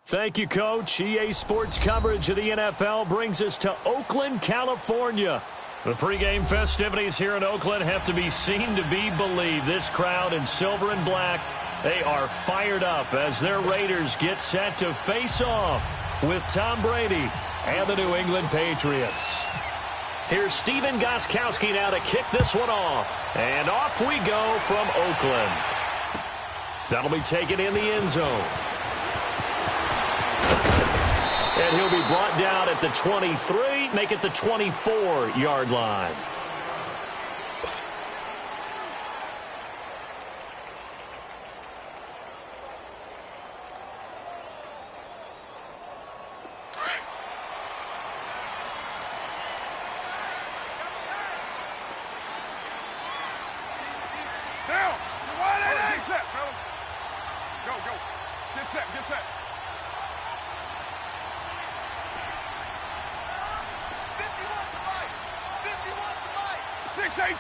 Thank you, Coach. EA Sports coverage of the NFL brings us to Oakland, California. The pregame festivities here in Oakland have to be seen to be believed. This crowd in silver and black, they are fired up as their Raiders get set to face off with Tom Brady and the New England Patriots. Here's Steven Gostkowski now to kick this one off. And off we go from Oakland. That'll be taken in the end zone. And he'll be brought down at the 23, make it the 24-yard line. Down. Get set, fellas. Go. Get set. 6-18.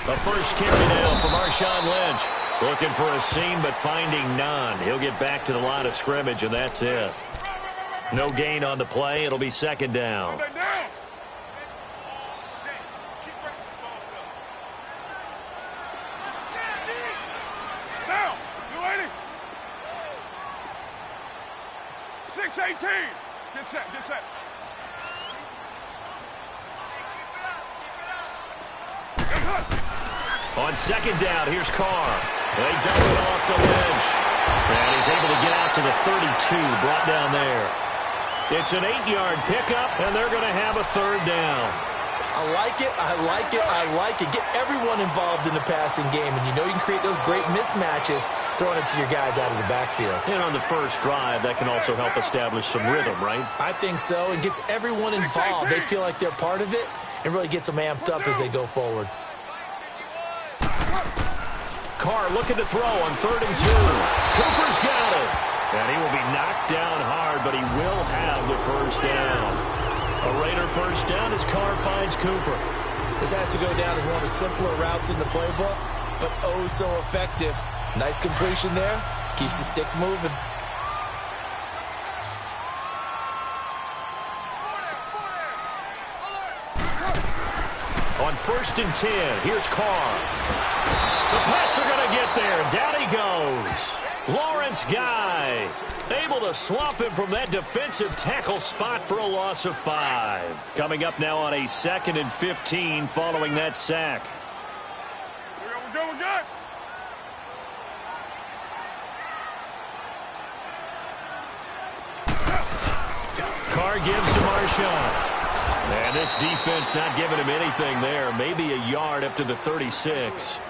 The first carry down from Marshawn Lynch. Looking for a seam, but finding none. He'll get back to the line of scrimmage, and that's it. No gain on the play. It'll be second down. Down. 6-18. Get set. On second down, here's Carr. They dump it off to Lynch. And he's able to get out to the 32, brought down there. It's an 8-yard pickup, and they're going to have a third down. I like it. Get everyone involved in the passing game, and you know you can create those great mismatches throwing it to your guys out of the backfield. And on the first drive, that can also help establish some rhythm, right? I think so, and gets everyone involved. They feel like they're part of it, and really gets them amped up as they go forward. Carr looking to throw on 3rd and 2. Cooper's got it. And he will be knocked down hard, but he will have the first down. A Raider first down as Carr finds Cooper. This has to go down as one of the simpler routes in the playbook, but oh so effective. Nice completion there. Keeps the sticks moving. On 1st and 10, here's Carr. The Pats are going to get there. Down he goes. Lawrence Guy able to swamp him from that defensive tackle spot for a loss of 5. Coming up now on a 2nd and 15 following that sack. We're good. Carr gives to Marshawn. And this defense not giving him anything there. Maybe a yard up to the 36.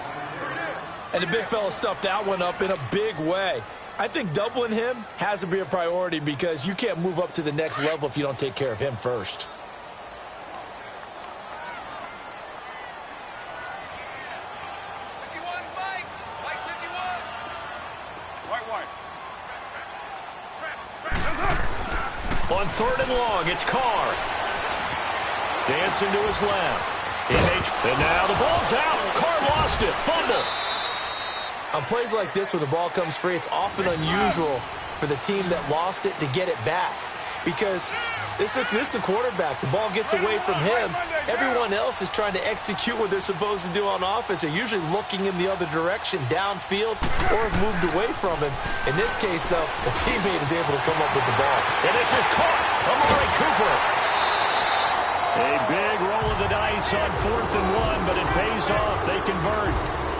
And the big fella stuffed that one up in a big way. I think doubling him has to be a priority because you can't move up to the next level if you don't take care of him first. On 3rd and long, it's Carr. Dancing to his left. And now the ball's out. Carr lost it. Fumble. On plays like this where the ball comes free, it's often unusual for the team that lost it to get it back. Because this is the quarterback. The ball gets away from him. Everyone else is trying to execute what they're supposed to do on offense. They're usually looking in the other direction, downfield, or have moved away from him. In this case, though, the teammate is able to come up with the ball. And this is caught. Amari Cooper. A big roll of the dice on 4th and 1, but it pays off. They convert.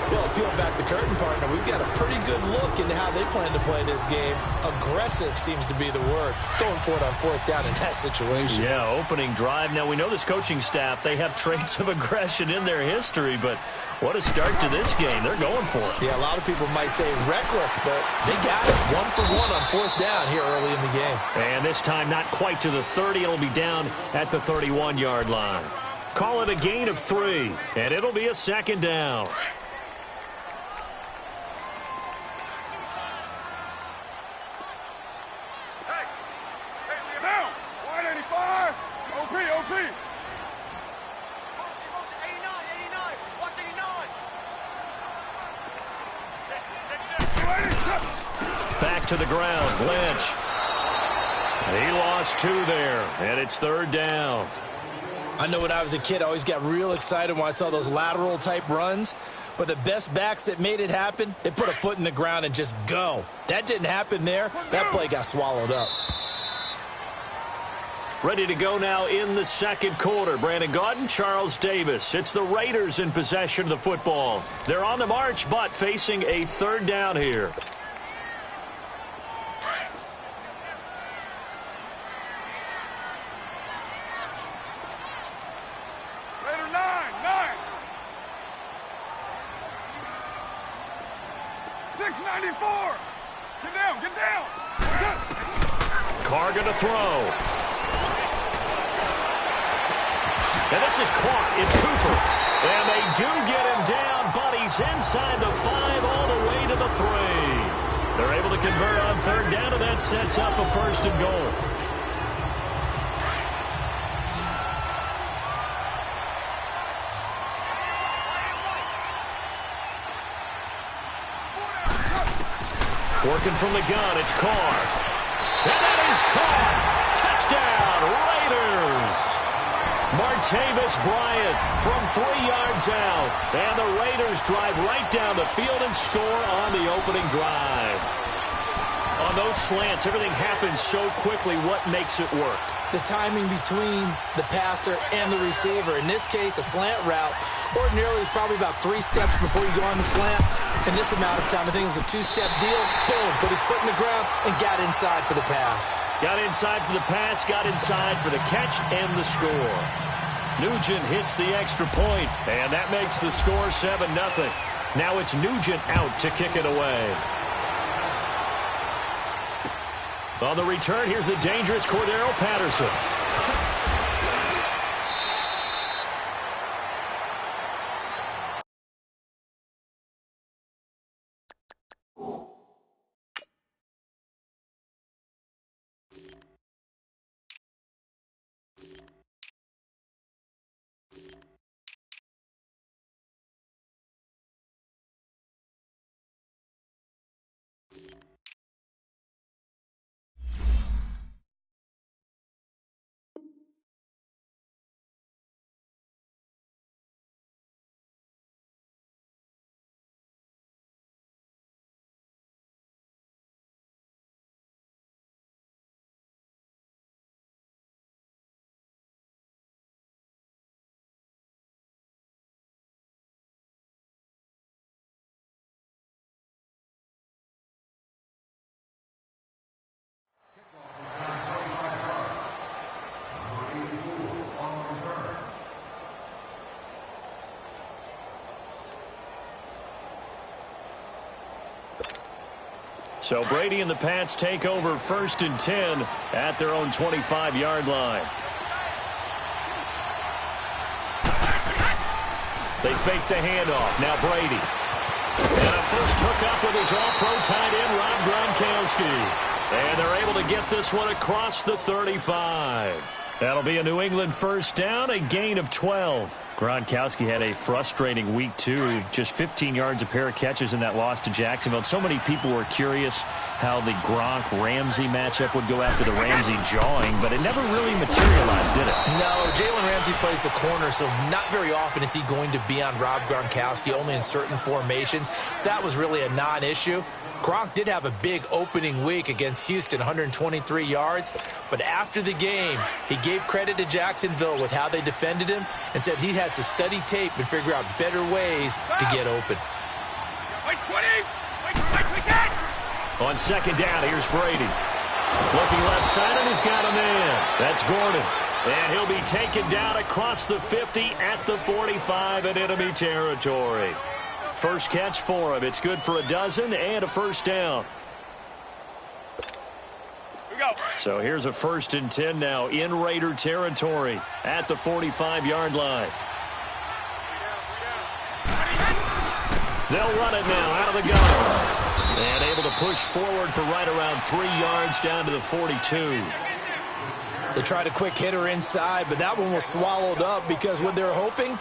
Well, peel back the curtain, partner. We've got a pretty good look into how they plan to play this game. Aggressive seems to be the word. Going for it on 4th down in that situation. Yeah, opening drive. Now, we know this coaching staff, they have traits of aggression in their history, but what a start to this game. They're going for it. Yeah, a lot of people might say reckless, but they got it. 1 for 1 on 4th down here early in the game. And this time not quite to the 30. It'll be down at the 31-yard line. Call it a gain of 3, and it'll be a 2nd down. to the ground. Lynch. He lost 2 there, and it's 3rd down. I know when I was a kid, I always got real excited when I saw those lateral-type runs. But the best backs that made it happen, they put a foot in the ground and just go. That didn't happen there. That play got swallowed up. Ready to go now in the 2nd quarter. Brandon Gaudin, Charles Davis. It's the Raiders in possession of the football. They're on the march, but facing a 3rd down here. Raider 9. 694. Get down. Carr gonna throw. And this is caught. It's Cooper. And they do get him down, but he's inside the 5 all the way to the 3. They're able to convert on 3rd down, and that sets up a 1st and goal. Working from the gun, it's Carr. And that is caught. Touchdown, Raiders. Martavis Bryant from 3 yards out. And the Raiders drive right down the field and score on the opening drive. On those slants, everything happens so quickly. What makes it work? The timing between the passer and the receiver. In this case, a slant route. Ordinarily, it's probably about 3 steps before you go on the slant. In this amount of time, I think it was a 2-step deal. Boom, put his foot in the ground and got inside for the pass. Got inside for the pass, got inside for the catch and the score. Nugent hits the extra point, and that makes the score 7-0. Now it's Nugent out to kick it away. On the return, here's the dangerous Cordero Patterson. So Brady and the Pats take over 1st and 10 at their own 25-yard line. They fake the handoff. Now Brady. And a first hookup with his all-pro tight end, Rob Gronkowski. And they're able to get this one across the 35. That'll be a New England 1st down, a gain of 12. Gronkowski had a frustrating week, too. Just 15 yards, a pair of catches in that loss to Jacksonville. So many people were curious how the Gronk-Ramsey matchup would go after the Ramsey jawing, but it never really materialized, did it? No, Jalen Ramsey plays the corner, so not very often is he going to be on Rob Gronkowski, only in certain formations. So that was really a non-issue. Gronk did have a big opening week against Houston, 123 yards. But after the game, he gave credit to Jacksonville with how they defended him and said he has to study tape and figure out better ways to get open. Wait, 20. Wait, On 2nd down, here's Brady. Looking left side, and he's got a man. That's Gordon. And he'll be taken down across the 50 at the 45 in enemy territory. First catch for him. It's good for a dozen and a 1st down. We go. So here's a 1st and 10 now in Raider territory at the 45-yard line. They'll run it now out of the gun. And able to push forward for right around 3 yards down to the 42. They tried a quick hitter inside, but that one was swallowed up because what they're hoping,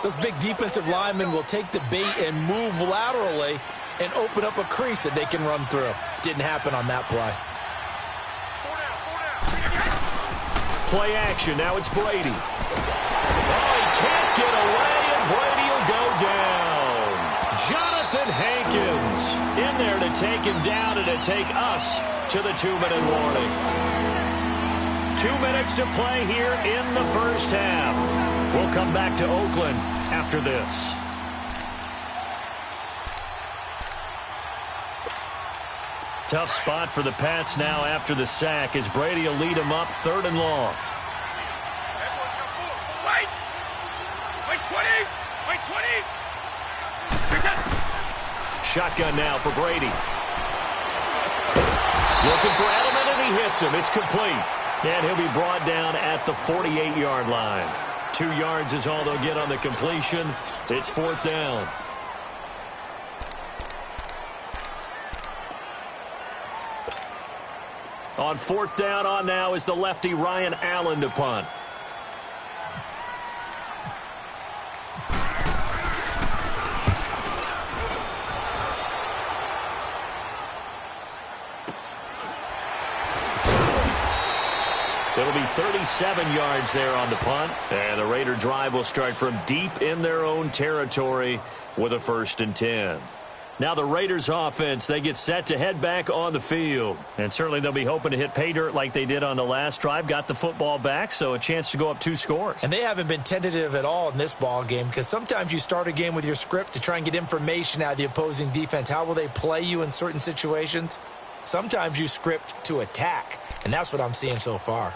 those big defensive linemen will take the bait and move laterally and open up a crease that they can run through. Didn't happen on that play. Play action. Now it's Brady. Oh, he can't get away, and Brady will go down. Jonathan Hankins in there to take him down and to take us to the 2-minute warning. 2 minutes to play here in the first half. We'll come back to Oakland after this. Tough spot for the Pats now after the sack as Brady will lead them up 3rd and long. Wait! Wait 20! Wait 20! Shotgun now for Brady. Looking for Edelman, and he hits him. It's complete. And he'll be brought down at the 48-yard line. 2 yards is all they'll get on the completion. It's 4th down. On 4th down on now is the lefty Ryan Allen to punt. It'll be 37 yards there on the punt. And the Raider drive will start from deep in their own territory with a 1st and 10. Now the Raiders offense, they get set to head back on the field. And certainly they'll be hoping to hit pay dirt like they did on the last drive. Got the football back, so a chance to go up 2 scores. And they haven't been tentative at all in this ball game because sometimes you start a game with your script to try and get information out of the opposing defense. How will they play you in certain situations? Sometimes you script to attack, and that's what I'm seeing so far.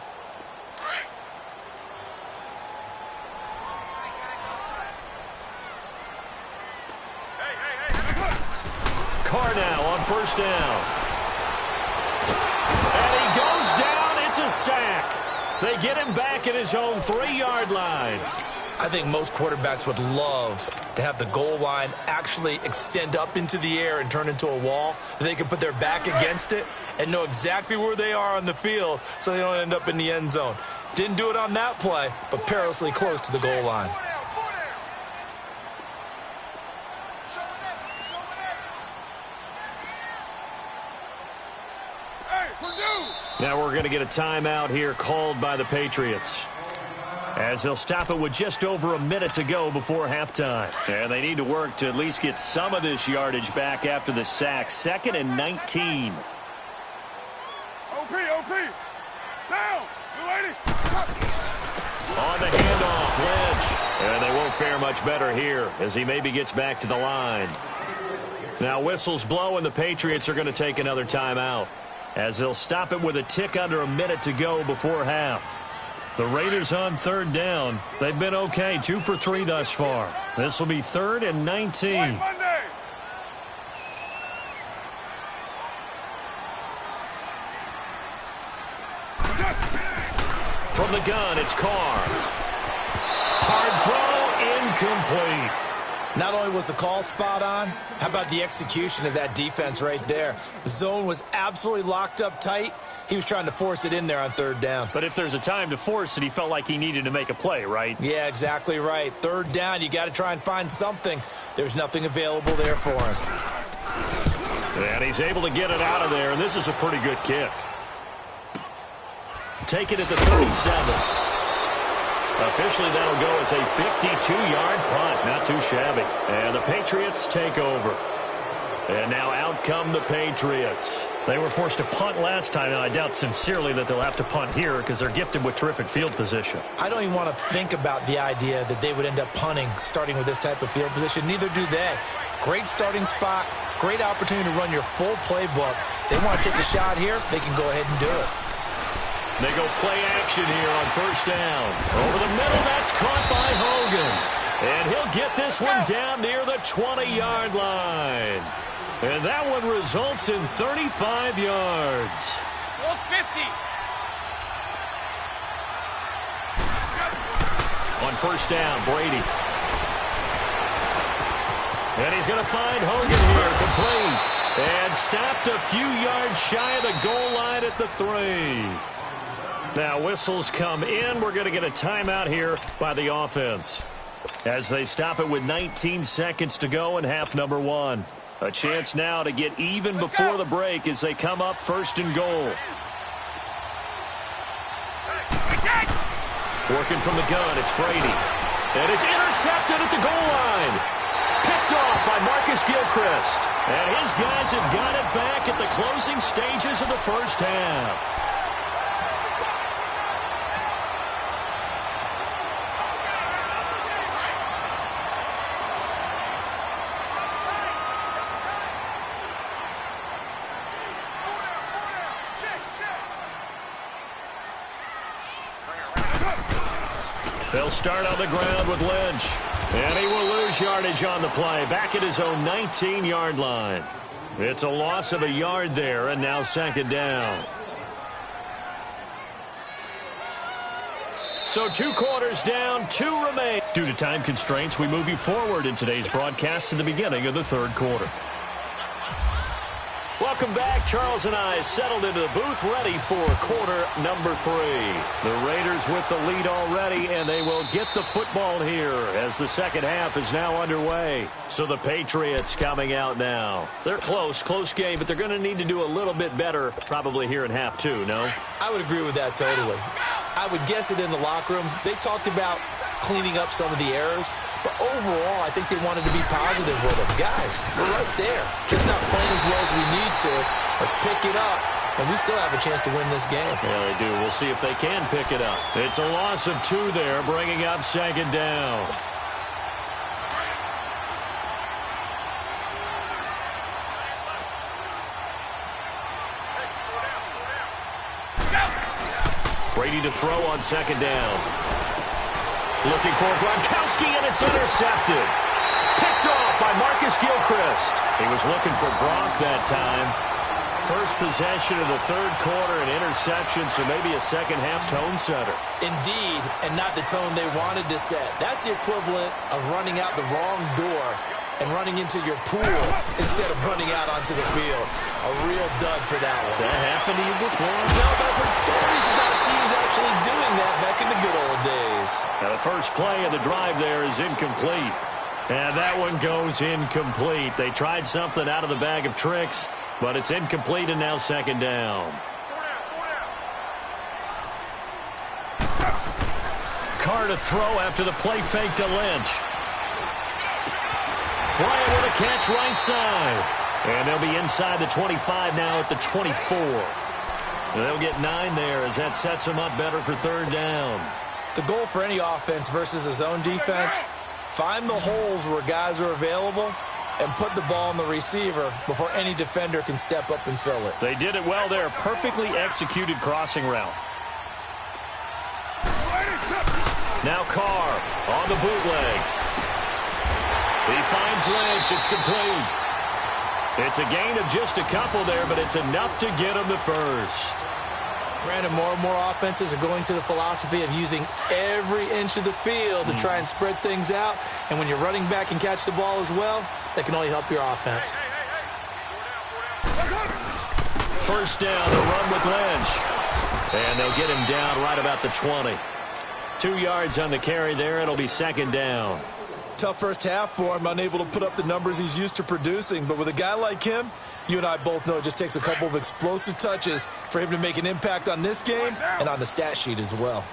Carr now on 1st down. And he goes down. It's a sack. They get him back at his own 3-yard line. I think most quarterbacks would love to have the goal line actually extend up into the air and turn into a wall. They can put their back against it and know exactly where they are on the field so they don't end up in the end zone. Didn't do it on that play, but perilously close to the goal line. Now we're going to get a timeout here called by the Patriots, as they'll stop it with just over a minute to go before halftime. And they need to work to at least get some of this yardage back after the sack. 2nd and 19. OP! Down! Blue 80! On the handoff, Lynch. And they won't fare much better here as he maybe gets back to the line. Now whistles blow, and the Patriots are going to take another timeout, as they'll stop it with a tick under a minute to go before half. The Raiders on 3rd down. They've been okay, 2 for 3 thus far. This will be 3rd and 19. From the gun, it's Carr. Hard throw, incomplete. Not only was the call spot on, how about the execution of that defense right there? The zone was absolutely locked up tight. He was trying to force it in there on 3rd down. But if there's a time to force it, he felt like he needed to make a play, right? Yeah, exactly right. 3rd down, you got to try and find something. There's nothing available there for him. And he's able to get it out of there, and this is a pretty good kick. Take it at the 37. Officially, that'll go as a 52-yard punt. Not too shabby. And the Patriots take over. And now out come the Patriots. They were forced to punt last time, and I doubt sincerely that they'll have to punt here because they're gifted with terrific field position. I don't even want to think about the idea that they would end up punting starting with this type of field position. Neither do they. Great starting spot, great opportunity to run your full playbook. They want to take a shot here, they can go ahead and do it. They go play action here on 1st down. Over the middle, that's caught by Hogan. And he'll get this one down near the 20-yard line. And that one results in 35 yards. 450. On 1st down, Brady. And he's going to find Hogan here, complete. And stopped a few yards shy of the goal line at the 3. Now whistles come in. We're going to get a timeout here by the offense, as they stop it with 19 seconds to go in half number 1. A chance now to get even before the break as they come up 1st and goal. Working from the gun, it's Brady. And it's intercepted at the goal line. Picked off by Marcus Gilchrist. And his guys have got it back at the closing stages of the first half. They'll start on the ground with Lynch. And he will lose yardage on the play. Back at his own 19-yard line. It's a loss of a yard there, and now 2nd down. So 2 quarters down, 2 remain. Due to time constraints, we move you forward in today's broadcast to the beginning of the 3rd quarter. Welcome back. Charles and I settled into the booth, ready for quarter number 3. The Raiders with the lead already, and they will get the football here as the second half is now underway. So the Patriots coming out now. They're close game, but they're going to need to do a little bit better probably here in half 2, no? I would agree with that totally. I would guess it in the locker room. They talked about cleaning up some of the errors, but overall, I think they wanted to be positive with them. Guys, we're right there. Just not playing as well as we need to. Let's pick it up, and we still have a chance to win this game. Yeah, they do. We'll see if they can pick it up. It's a loss of 2 there, bringing up 2nd down. Brady to throw on 2nd down. Looking for Gronkowski, and it's intercepted. Picked off by Marcus Gilchrist. He was looking for Gronk that time. First possession of the 3rd quarter, an interception, so maybe a second-half tone setter. Indeed, and not the tone they wanted to set. That's the equivalent of running out the wrong door and running into your pool instead of running out onto the field. A real dud for that one. Has that happened to you before? No, but I've heard stories about teams actually doing that back in the good old days. Now the first play of the drive there is incomplete. And that one goes incomplete. They tried something out of the bag of tricks, but it's incomplete, and now 2nd down. Carr to throw after the play fake to Lynch. Bryant with a catch right side. And they'll be inside the 25 now at the 24. And they'll get 9 there as that sets them up better for 3rd down. The goal for any offense versus a zone defense, find the holes where guys are available and put the ball on the receiver before any defender can step up and fill it. They did it well there. Perfectly executed crossing route. Now Carr on the bootleg. He finds Lynch. It's complete. It's a gain of just a couple there, but it's enough to get him to 1st. Brandon, more and more offenses are going to the philosophy of using every inch of the field to try and spread things out. And when you're running back and catch the ball as well, that can only help your offense. 1st down, the run with Lynch. And they'll get him down right about the 20. 2 yards on the carry there. It'll be 2nd down. Tough first half for him, unable to put up the numbers he's used to producing. But with a guy like him, you and I both know it just takes a couple of explosive touches for him to make an impact on this game and on the stat sheet as well.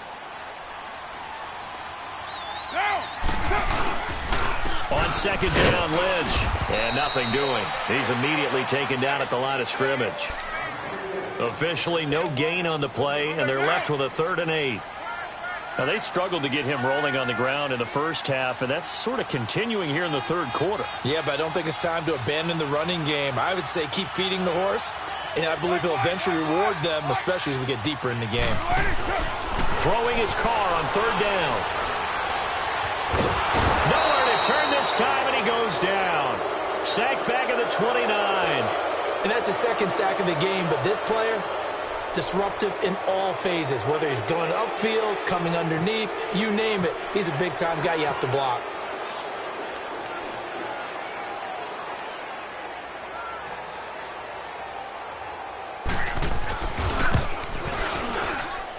On 2nd down, Lynch. And nothing doing. He's immediately taken down at the line of scrimmage. Officially no gain on the play, and they're left with a 3rd and 8. Now, they struggled to get him rolling on the ground in the first half, and that's sort of continuing here in the 3rd quarter. Yeah, but I don't think it's time to abandon the running game. I would say keep feeding the horse, and I believe he'll eventually reward them, especially as we get deeper in the game. Throwing his Carr on 3rd down. Nowhere to turn this time, and he goes down. Sacked back at the 29. And that's the 2nd sack of the game, but this player, disruptive in all phases, whether he's going upfield, coming underneath, you name it. He's a big-time guy you have to block.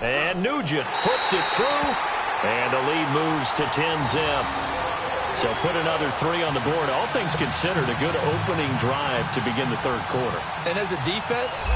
And Nugent puts it through, and the lead moves to 10-zip. So put another 3 on the board. All things considered, a good opening drive to begin the third quarter. And as a defense,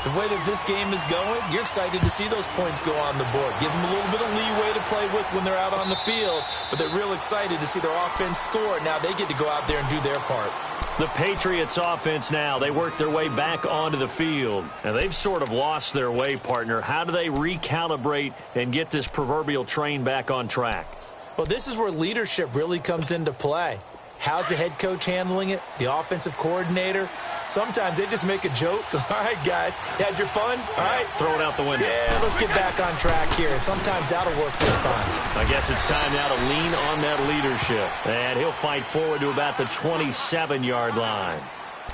the way that this game is going, you're excited to see those points go on the board. Gives them a little bit of leeway to play with when they're out on the field, but they're real excited to see their offense score. Now they get to go out there and do their part. The Patriots offense now, they work their way back onto the field. And they've sort of lost their way, partner. How do they recalibrate and get this proverbial train back on track? Well, this is where leadership really comes into play. How's the head coach handling it? The offensive coordinator? Sometimes they just make a joke. All right, guys, had your fun? All right. Throw it out the window. Yeah, let's get back on track here. And sometimes that'll work just fine. I guess it's time now to lean on that leadership. And he'll fight forward to about the 27-yard line.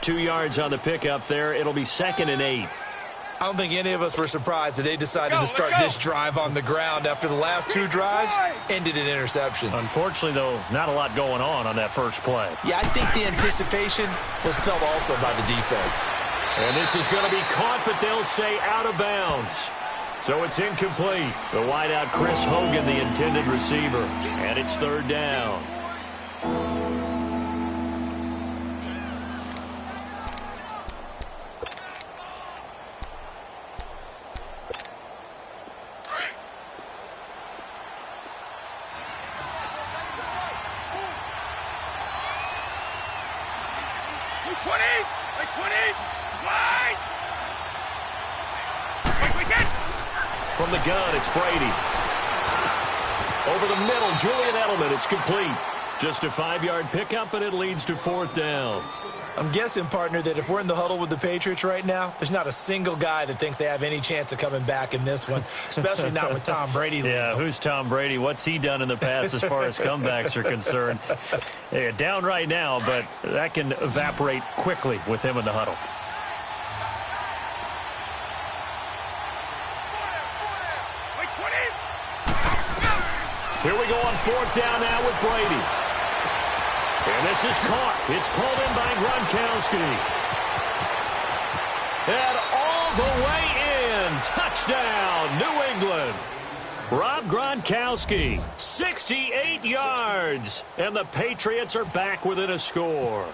2 yards on the pickup there. It'll be 2nd and 8. I don't think any of us were surprised that they decided to start this drive on the ground after the last 2 drives ended in interceptions. Unfortunately, though, not a lot going on that first play. Yeah, I think the anticipation was felt also by the defense. And this is going to be caught, but they'll say out of bounds. So it's incomplete. The wideout, Chris Hogan, the intended receiver. And it's 3rd down. From the gun, it's Brady. Over the middle, Julian Edelman, it's complete. Just a 5-yard pickup, and it leads to 4th down. I'm guessing, partner, that if we're in the huddle with the Patriots right now, there's not a single guy that thinks they have any chance of coming back in this one, especially not with Tom Brady. Yeah, who's Tom Brady? What's he done in the past as far as comebacks are concerned? Yeah, down right now, but that can evaporate quickly with him in the huddle. Here we go on 4th down now with Brady. And this is caught. It's pulled in by Gronkowski. And all the way in. Touchdown, New England. Rob Gronkowski, 68 yards. And the Patriots are back within a score.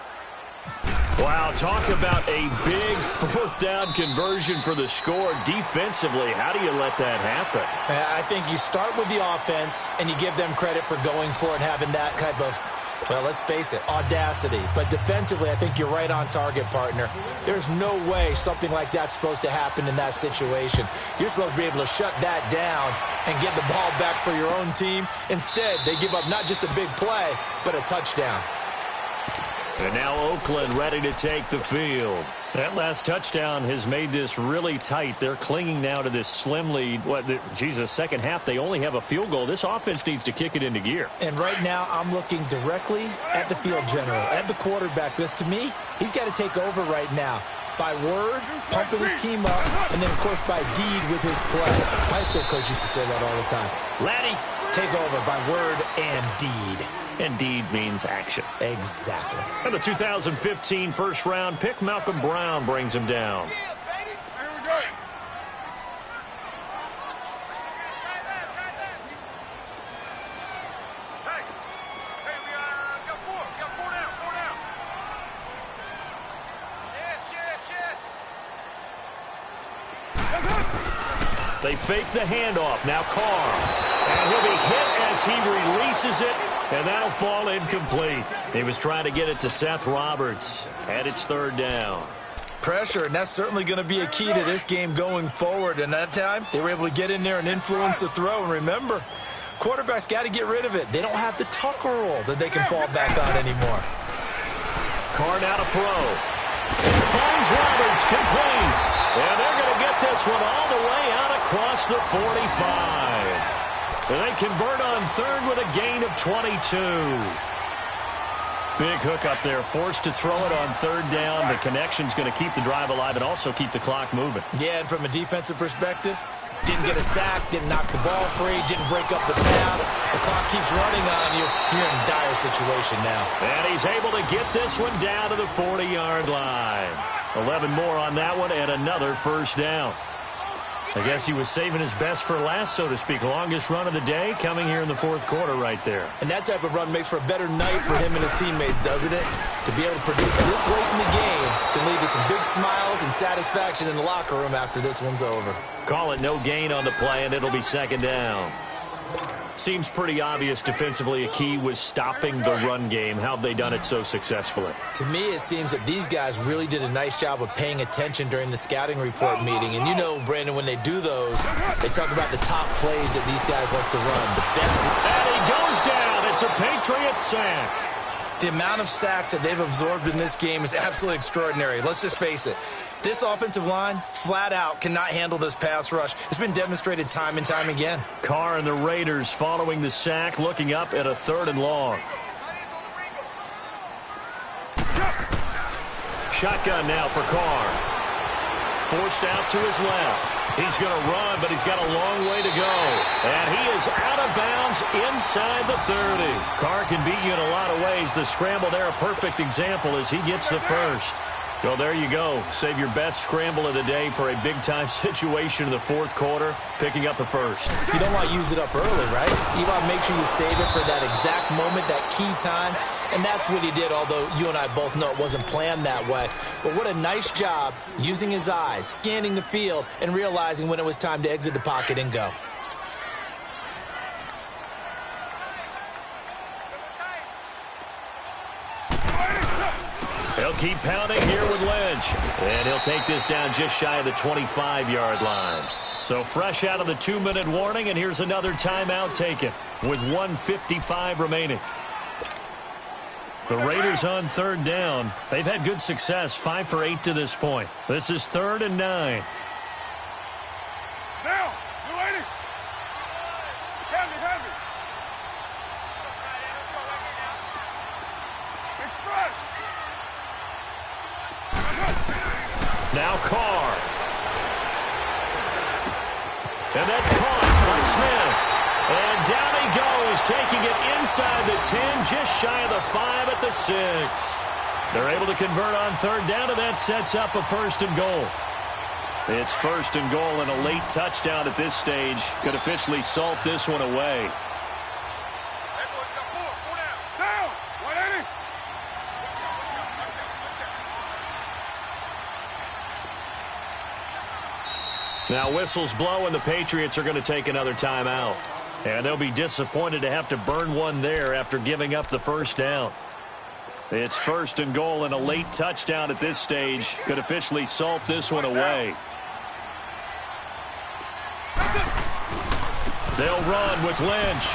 Wow, talk about a big 4th down conversion for the score. Defensively, how do you let that happen? I think you start with the offense, and you give them credit for going for it, having that type of, well, let's face it, audacity. But defensively, I think you're right on target, partner. There's no way something like that's supposed to happen in that situation. You're supposed to be able to shut that down and get the ball back for your own team. Instead, they give up not just a big play, but a touchdown. And now Oakland ready to take the field. That last touchdown has made this really tight. They're clinging now to this slim lead. Second half, they only have a field goal. This offense needs to kick it into gear. And right now, I'm looking directly at the field general, at the quarterback. Because to me, he's got to take over right now. By word, pumping his team up, and then, of course, by deed with his play. High school coach used to say that all the time. Laddie, take over by word and deed. And deed means action. Exactly. And the 2015 first-round pick, Malcolm Brown, brings him down. Here we go. Hey, we got 4. We got 4 down. 4 down. Yes. They fake the handoff. Now Carr. And he'll be hit as he releases it. And that'll fall incomplete. He was trying to get it to Seth Roberts. And it's 3rd down. Pressure, and that's certainly going to be a key to this game going forward. And that time, they were able to get in there and influence the throw. And remember, quarterbacks got to get rid of it. They don't have the tucker roll that they can fall back on anymore. Carr now to throw. Finds Roberts, complete. And they're going to get this one all the way out across the 45. And they convert on 3rd with a gain of 22. Big hook up there, forced to throw it on 3rd down. The connection's going to keep the drive alive and also keep the clock moving. Yeah, and from a defensive perspective, didn't get a sack, didn't knock the ball free, didn't break up the pass. The clock keeps running on you. You're in a dire situation now. And he's able to get this one down to the 40-yard line. 11 more on that one and another first down. I guess he was saving his best for last, so to speak. Longest run of the day coming here in the fourth quarter right there. And that type of run makes for a better night for him and his teammates, doesn't it? To be able to produce this late in the game can lead to some big smiles and satisfaction in the locker room after this one's over. Call it no gain on the play, and it'll be second down. Seems pretty obvious defensively a key was stopping the run game. How have they done it so successfully? To me, it seems that these guys really did a nice job of paying attention during the scouting report meeting. And you know, Brandon, when they do those, they talk about the top plays that these guys like to run. The best. And he goes down. It's a Patriot sack. The amount of sacks that they've absorbed in this game is absolutely extraordinary. Let's just face it. This offensive line, flat out, cannot handle this pass rush. It's been demonstrated time and time again. Carr and the Raiders following the sack, looking up at a 3rd and long. Shotgun now for Carr. Forced out to his left. He's going to run, but he's got a long way to go. And he is out of bounds inside the 30. Carr can beat you in a lot of ways. The scramble there, a perfect example as he gets the first. So there you go. Save your best scramble of the day for a big-time situation in the fourth quarter, picking up the first. You don't want to use it up early, right? You want to make sure you save it for that exact moment, that key time. And that's what he did, although you and I both know it wasn't planned that way. But what a nice job using his eyes, scanning the field, and realizing when it was time to exit the pocket and go. He'll keep pounding here with Lynch. And he'll take this down just shy of the 25-yard line. So fresh out of the 2-minute warning, and here's another timeout taken with 1:55 remaining. The Raiders on 3rd down. They've had good success, 5 for 8 to this point. This is 3rd and 9. Now, you ready? Heavy. Express. Now Carr. And that's caught by Smith. And down he goes, taking it inside the 10, just shy of the 5 at the 6. They're able to convert on 3rd down, and that sets up a 1st and goal. It's 1st and goal, and a late touchdown at this stage could officially salt this one away. Hey, boys, got 4 down. Down. 180. Now whistles blow, and the Patriots are going to take another timeout. And they'll be disappointed to have to burn one there after giving up the 1st down. It's 1st and goal, and a late touchdown at this stage could officially salt this one away. They'll run with Lynch.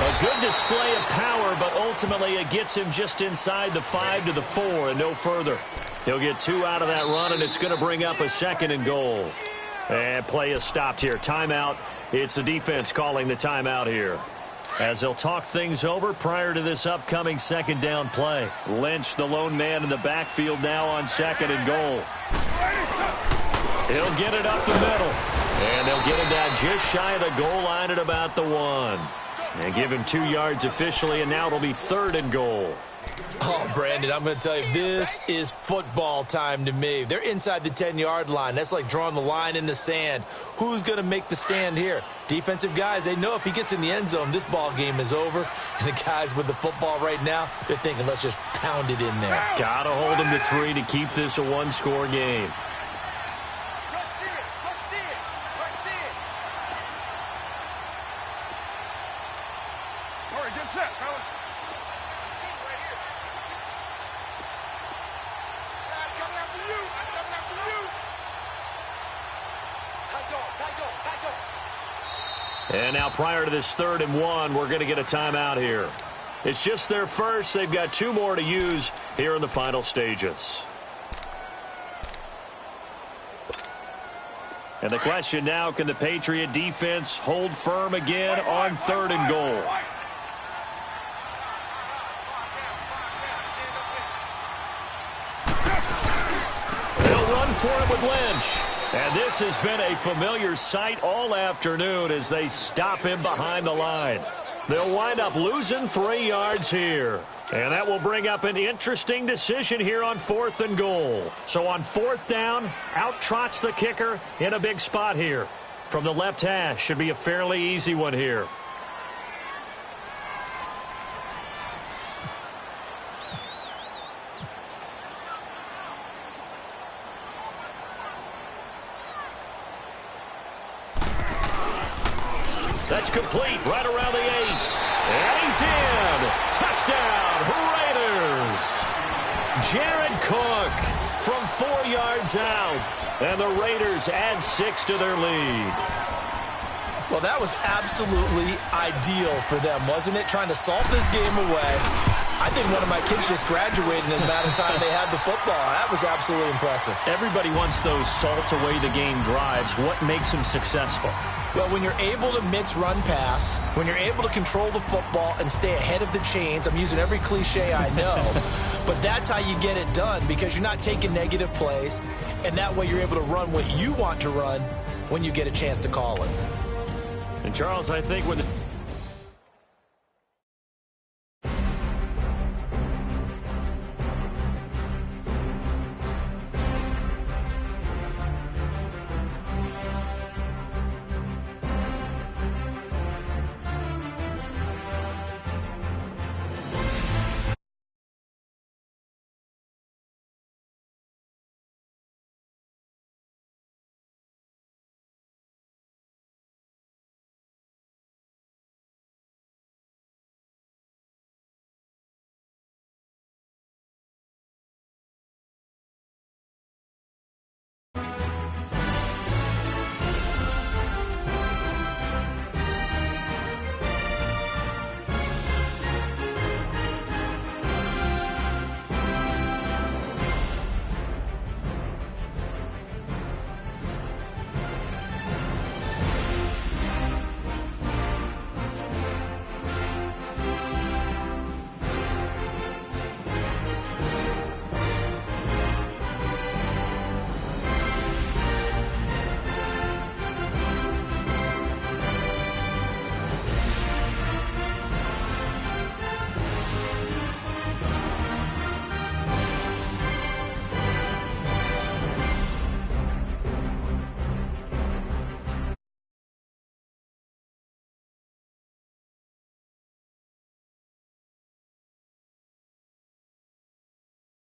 A good display of power, but ultimately it gets him just inside the 5 to the 4 and no further. He'll get 2 out of that run, and it's going to bring up a 2nd and goal. And play is stopped here. Timeout. It's the defense calling the timeout here, as they'll talk things over prior to this upcoming 2nd down play. Lynch, the lone man in the backfield now on 2nd and goal. He'll get it up the middle. And they'll get him down just shy of the goal line at about the 1. And give him 2 yards officially, and now it'll be 3rd and goal. Oh, Brandon, I'm going to tell you, this is football time to me. They're inside the 10-yard line. That's like drawing the line in the sand. Who's going to make the stand here? Defensive guys, they know if he gets in the end zone, this ball game is over. And the guys with the football right now, they're thinking, let's just pound it in there. Got to hold him to 3 to keep this a 1-score game. All right, get set, fellas. And now prior to this 3rd and 1, we're going to get a timeout here. It's just their first. They've got 2 more to use here in the final stages. And the question now, can the Patriot defense hold firm again on 3rd and goal? They'll run for it with Lynch. And this has been a familiar sight all afternoon as they stop him behind the line. They'll wind up losing 3 yards here. And that will bring up an interesting decision here on 4th and goal. So on 4th down, out trots the kicker in a big spot here. From the left hash, should be a fairly easy one here. That's complete right around the 8. And he's in. Touchdown, Raiders. Jared Cook from 4 yards out. And the Raiders add 6 to their lead. Well, that was absolutely ideal for them, wasn't it? Trying to salt this game away. I think one of my kids just graduated in the amount of time they had the football. That was absolutely impressive. Everybody wants those salt-away-the-game drives. What makes them successful? Well, when you're able to mix run-pass, when you're able to control the football and stay ahead of the chains, I'm using every cliche I know, but that's how you get it done because you're not taking negative plays, and that way you're able to run what you want to run when you get a chance to call it. And, Charles, I think when